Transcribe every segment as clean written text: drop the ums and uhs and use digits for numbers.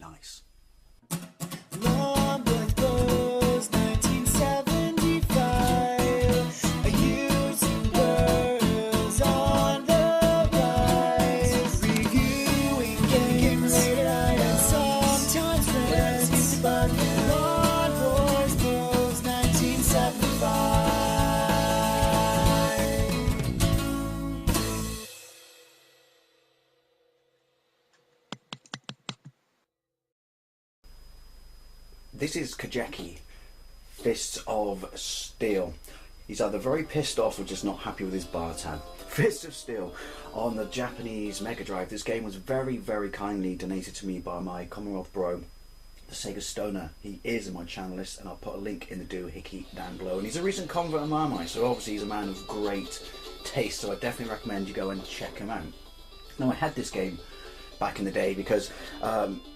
Nice. Long goes 1975. A using girls on the rise. Reviewing games late at night and sometimes friends used to bug. Long goes 1975. This is Kajaki, Fists of Steel. He's either very pissed off or just not happy with his bar tab. Fists of Steel on the Japanese Megadrive. This game was very, very kindly donated to me by my Commonwealth bro, the Sega Stoner. He is in my channel list, and I'll put a link in the doohickey down below. And he's a recent convert of Marmite, so obviously he's a man of great taste, so I definitely recommend you go and check him out. Now, I had this game back in the day because,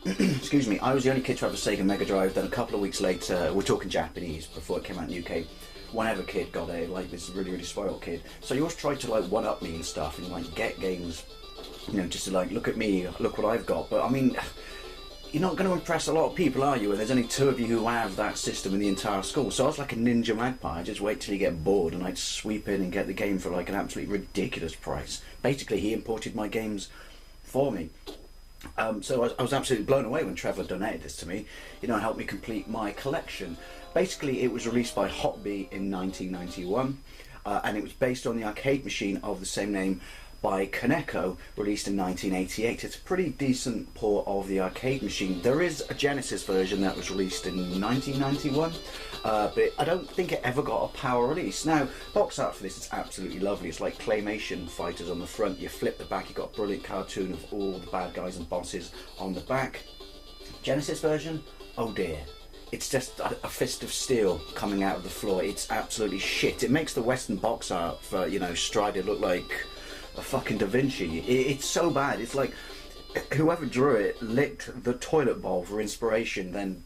excuse me, I was the only kid to have a Sega Megadrive. Then a couple of weeks later, we're talking Japanese before it came out in the UK, one other kid got a, like, this really, really spoiled kid. So he always tried to, like, one-up me and stuff and, like, get games, you know, just to, like, look at me, look what I've got. But, I mean, you're not going to impress a lot of people, are you? And there's only 2 of you who have that system in the entire school. So I was like a ninja magpie. I just wait till you get bored and I'd sweep in and get the game for, like, an absolutely ridiculous price. Basically, he imported my games for me. So I was absolutely blown away when Trevor donated this to me, you know, and helped me complete my collection. Basically, it was released by Hotbee in 1991, and it was based on the arcade machine of the same name by Kaneko, released in 1988. It's a pretty decent port of the arcade machine. There is a Genesis version that was released in 1991, but I don't think it ever got a power release. Now, box art for this is absolutely lovely. It's like claymation fighters on the front. You flip the back, you've got a brilliant cartoon of all the bad guys and bosses on the back. Genesis version, oh dear. It's just a fist of steel coming out of the floor. It's absolutely shit. It makes the Western box art for, you know, Strider look like a fucking Da Vinci. It's so bad. It's like whoever drew it licked the toilet bowl for inspiration, then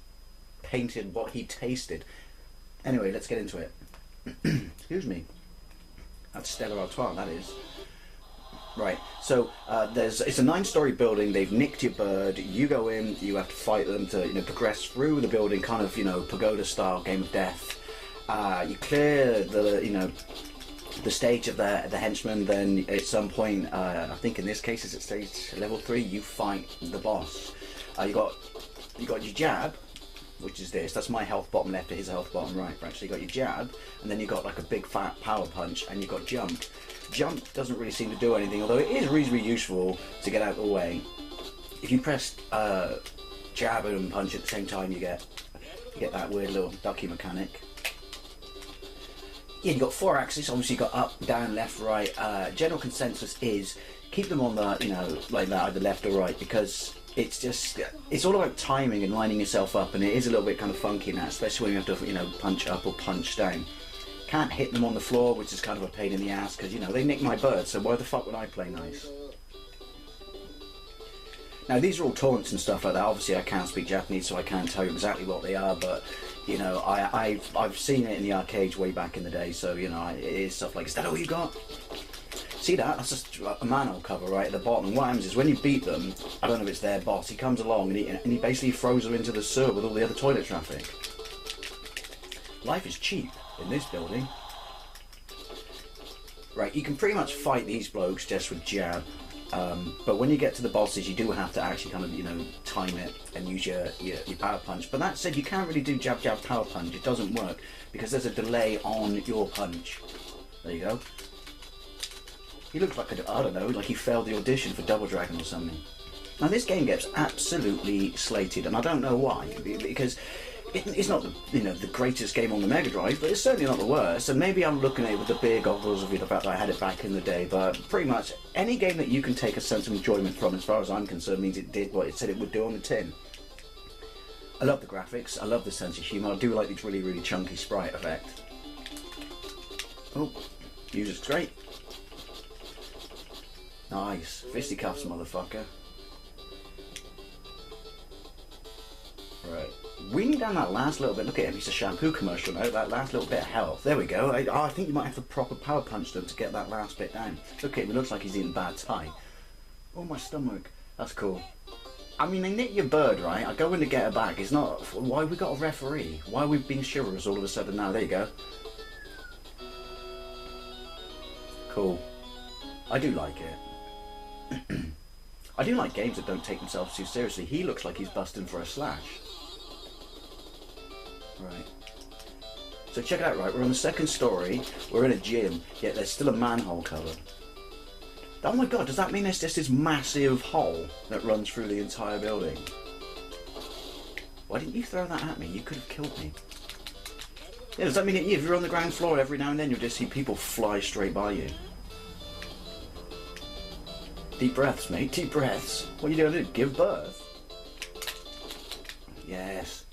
painted what he tasted. Anyway, let's get into it. Excuse me. That's Stella Artois, that is. Right, so it's a 9-story building. They've nicked your bird. You go in, you have to fight them to, you know, progress through the building, kind of, you know, pagoda style, game of death. You clear the, you know, the stage of the henchmen. Then at some point, I think in this case it's at stage level 3, you fight the boss. You got your jab, which is this. That's my health bottom left, his health bottom right. Actually, you got your jab, and then you got like a big fat power punch, and you got jump. Jump doesn't really seem to do anything, although it is reasonably useful to get out of the way. If you press jab and punch at the same time, you get that weird little ducky mechanic. Yeah, you got 4 axes. Obviously, you got up, down, left, right. General consensus is keep them on the, you know, like that, either left or right, because it's all about timing and lining yourself up, and it is a little bit kind of funky now, especially when you have to, you know, punch up or punch down. Can't hit them on the floor, which is kind of a pain in the ass, because, you know, they nicked my bird, so why the fuck would I play nice? Now, these are all taunts and stuff like that. Obviously, I can't speak Japanese, so I can't tell you exactly what they are, but, you know, I've seen it in the arcades way back in the day, so, you know, it is stuff like, is that all you got? See that? That's just a manhole cover right at the bottom. And what happens is when you beat them, I don't know if it's their boss, he comes along and he basically throws them into the sewer with all the other toilet traffic. Life is cheap in this building. Right, you can pretty much fight these blokes just with jab, but when you get to the bosses, you do have to actually kind of, you know, time it and use your power punch. But that said, you can't really do jab jab power punch. It doesn't work because there's a delay on your punch. There you go. He looks like I don't know, like he failed the audition for Double Dragon or something. Now this game gets absolutely slated, and I don't know why, because it's not the, you know, the greatest game on the Mega Drive, but it's certainly not the worst. And maybe I'm looking at it with the beer goggles of the fact that I had it back in the day. But pretty much any game that you can take a sense of enjoyment from, as far as I'm concerned, means it did what it said it would do on the tin. I love the graphics. I love the sense of humour. I do like this really, really chunky sprite effect. Oh, music's great. Nice. Fisticuffs, motherfucker. Right. Weaning down that last little bit. Look at him, he's a shampoo commercial now. That last little bit of health. There we go. I think you might have to proper power punch them to get that last bit down. Look at him, it looks like he's eating bad Thai. Oh, my stomach. That's cool. I mean, they nick your bird, right? I go in to get her back. It's not... Why we got a referee? Why are we being chivalrous all of a sudden now? There you go. Cool. I do like it. I do like games that don't take themselves too seriously. He looks like he's busting for a slash. Right. So check it out, right? We're on the second story. We're in a gym, yet there's still a manhole cover. Oh my god, does that mean there's just this massive hole that runs through the entire building? Why didn't you throw that at me? You could have killed me. Yeah, does that mean that if you're on the ground floor every now and then you'll just see people fly straight by you? Deep breaths, mate, deep breaths. What are you going to do? Give birth? Yes.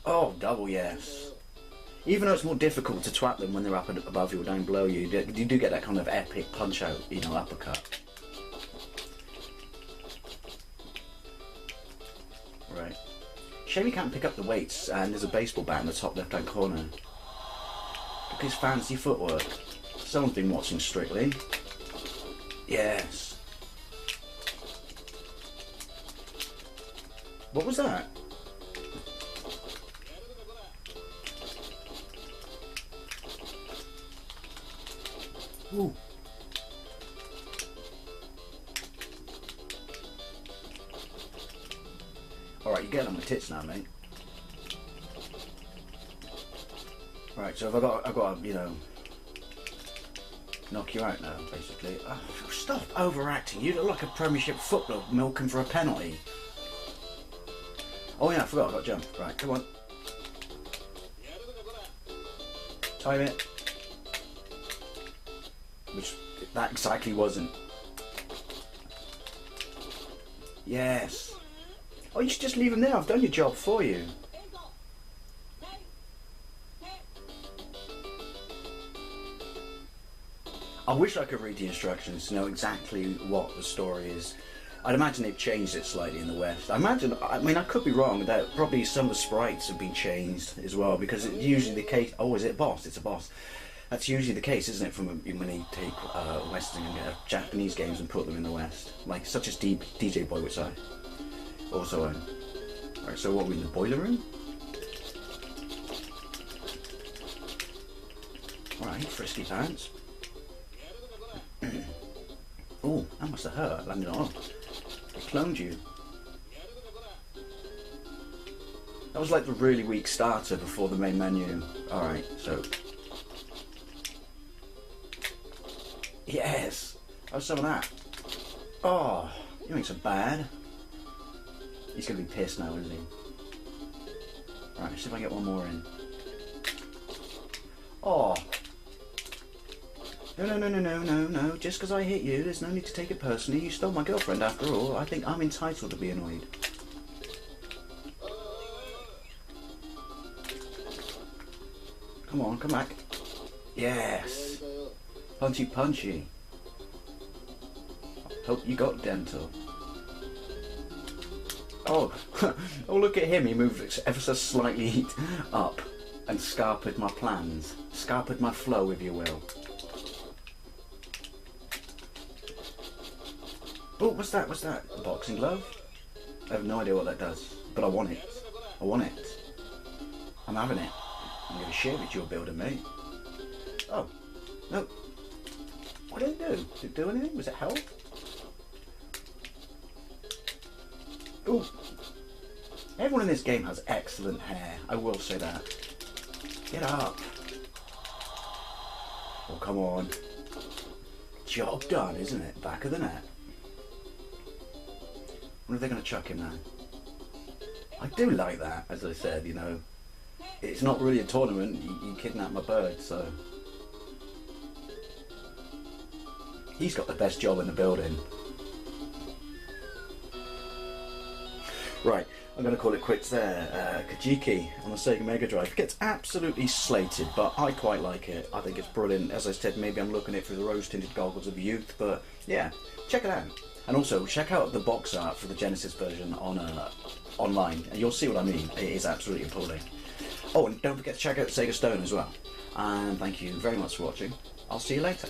Oh, double yes. Even though it's more difficult to twat them when they're up above you or down below you, you do get that kind of epic punch out, you know, uppercut. Right. Shame he can't pick up the weights, and there's a baseball bat in the top left hand corner. Look at his fancy footwork. Someone's been watching Strictly. Yes. What was that? Ooh. Alright, you're getting on my tits now, mate. Right, so I've got to, you know, knock you out now, basically. Oh, stop overacting. You look like a Premiership footballer milking for a penalty. Oh yeah, I forgot, I got to jump. Right, come on. Time it. Which, that exactly wasn't. Yes. Oh, you should just leave him there. I've done your job for you. I wish I could read the instructions to know exactly what the story is. I'd imagine they've changed it slightly in the West. I mean, I could be wrong, that probably some of the sprites have been changed as well, because it's usually the case... Oh, is it a boss? It's a boss. That's usually the case, isn't it, from when they take Western and Japanese games and put them in the West, like such as DJ Boy, which I also own. Alright, so what are we in the boiler room? Alright, frisky pants. Oh, that must have hurt, landing on. They cloned you. That was like the really weak starter before the main menu. Alright, so... Yes! How's some of that? Oh, you ain't so bad. He's gonna be pissed now, isn't he? Right, let's see if I get one more in. Oh! No. Just because I hit you, there's no need to take it personally. You stole my girlfriend after all. I think I'm entitled to be annoyed. Come on, come back. Yes! Punchy punchy. Hope you got dental. Oh, oh look at him, he moved ever so slightly up and scarpered my plans. Scarpered my flow, if you will. Oh, what's that? What's that? A boxing glove? I have no idea what that does, but I want it. I want it. I'm having it. I'm going to share it you're building, mate. Oh, no. What did it do? Did it do anything? Was it health? Ooh. Everyone in this game has excellent hair, I will say that. Get up. Oh, come on. Job done, isn't it? Back of the net. When are they going to chuck him now? I do like that, as I said, you know. It's not really a tournament, you kidnap my bird, so... He's got the best job in the building. Right, I'm going to call it quits there. Kajaki on the SEGA Megadrive. It gets absolutely slated, but I quite like it. I think it's brilliant. As I said, maybe I'm looking at it through the rose-tinted goggles of youth, but yeah, check it out. And also, check out the box art for the Genesis version on online, and you'll see what I mean. It is absolutely appalling. Oh, and don't forget to check out Sega Stone as well. And thank you very much for watching. I'll see you later.